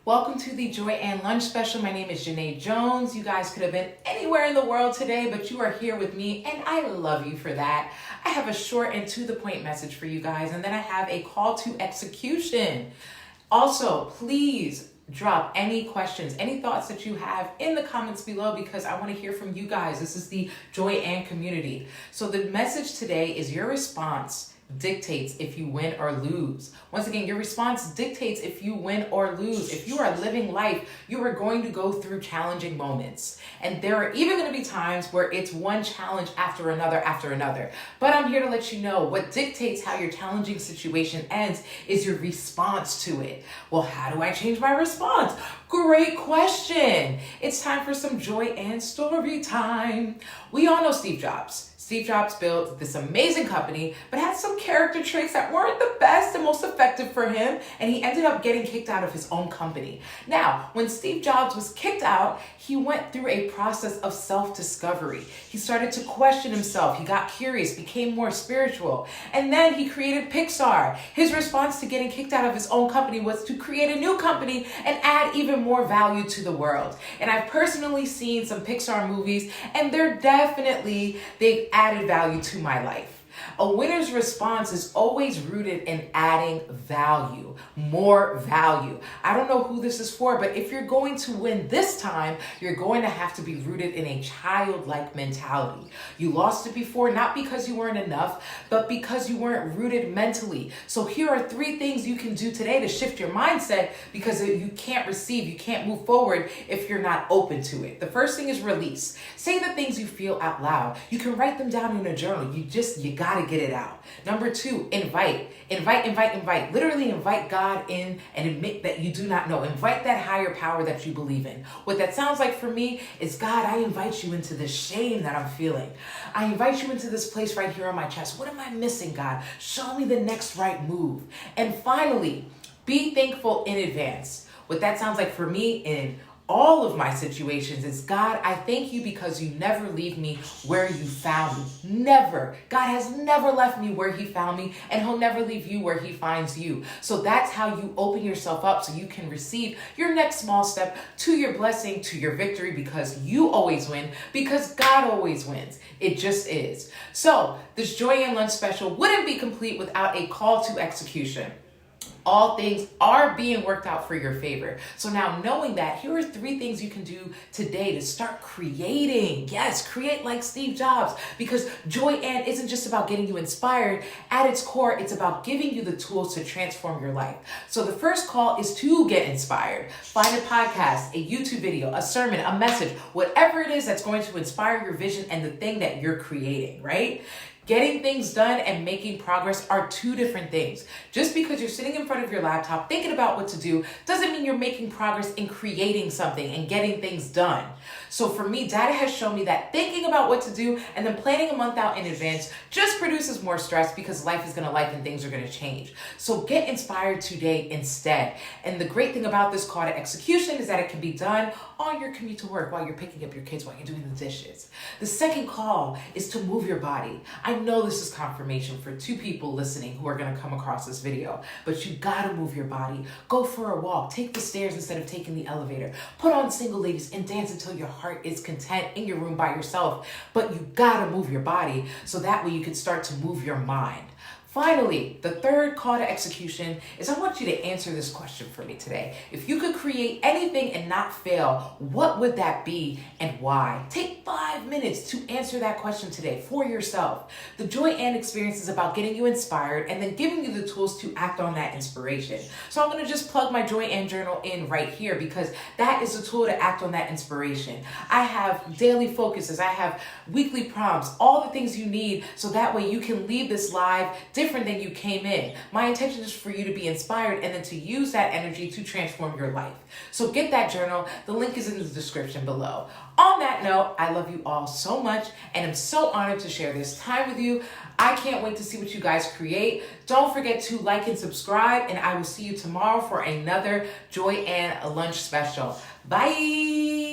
Welcome to the Joy and Lunch Special. My name is Gené Jones. You guys could have been anywhere in the world today, but you are here with me, and I love you for that. I have a short and to the point message for you guys, and then I have a call to execution. Also, please drop any questions, any thoughts that you have in the comments below, because I want to hear from you guys. This is the Joy and community. So the message today is your response dictates if you win or lose. Once again, your response dictates if you win or lose. If you are living life, you are going to go through challenging moments. And there are even going to be times where it's one challenge after another. But I'm here to let you know what dictates how your challenging situation ends is your response to it. Well, how do I change my response? Great question. It's time for some joy and story time. We all know Steve Jobs. Steve Jobs built this amazing company, but had some character traits that weren't the best and most effective for him, and he ended up getting kicked out of his own company. Now, when Steve Jobs was kicked out, he went through a process of self-discovery. He started to question himself. He got curious, became more spiritual, and then he created Pixar. His response to getting kicked out of his own company was to create a new company and add even more value to the world. And I've personally seen some Pixar movies, and they've added value to my life. A winner's response is always rooted in adding value, more value. I don't know who this is for, but if you're going to win this time, you're going to have to be rooted in a childlike mentality. You lost it before, not because you weren't enough, but because you weren't rooted mentally. So here are 3 things you can do today to shift your mindset, because you can't receive, you can't move forward if you're not open to it. The first thing is release. Say the things you feel out loud. You can write them down in a journal. You gotta get it out. Number 2, invite. Literally invite God in and admit that you do not know. Invite that higher power that you believe in. What that sounds like for me is, God, I invite you into this shame that I'm feeling. I invite you into this place right here on my chest. What am I missing, God? Show me the next right move. And finally, be thankful in advance. What that sounds like for me in all of my situations is, God, I thank you because you never leave me where you found me. Never. God has never left me where he found me, and he'll never leave you where he finds you. So that's how you open yourself up so you can receive your next small step to your blessing, to your victory, because you always win, because God always wins. It just is. So this Joy and Lunch Special wouldn't be complete without a call to execution. All things are being worked out for your favor. So now, knowing that, here are 3 things you can do today to start creating. Yes, create like Steve Jobs, because Joy and isn't just about getting you inspired. At its core, it's about giving you the tools to transform your life. So the first call is to get inspired. Find a podcast, a YouTube video, a sermon, a message, whatever it is that's going to inspire your vision and the thing that you're creating, right? Getting things done and making progress are 2 different things. Just because you're sitting in front of your laptop thinking about what to do doesn't mean you're making progress in creating something and getting things done. So for me, data has shown me that thinking about what to do and then planning a month out in advance just produces more stress, because life is going to life and things are going to change. So get inspired today instead. And the great thing about this call to execution is that it can be done on your commute to work, while you're picking up your kids, while you're doing the dishes. The second call is to move your body. I know this is confirmation for 2 people listening who are going to come across this video, but you got to move your body. Go for a walk. Take the stairs instead of taking the elevator. Put on Single Ladies and dance until your heart is content in your room by yourself. But you got to move your body so that way you can start to move your mind. Finally, the third call to execution is, I want you to answer this question for me today. If you could create anything and not fail, what would that be and why? Take 5 minutes to answer that question today for yourself. The Joy and experience is about getting you inspired and then giving you the tools to act on that inspiration. So I'm going to just plug my Joy and journal in right here, because that is a tool to act on that inspiration. I have daily focuses. I have weekly prompts, all the things you need, so that way you can leave this live different than you came in. My intention is for you to be inspired and then to use that energy to transform your life. So get that journal. The link is in the description below. On that note, I love you all so much, and I'm so honored to share this time with you. I can't wait to see what you guys create. Don't forget to like and subscribe, and I will see you tomorrow for another Joy and Lunch Special. Bye.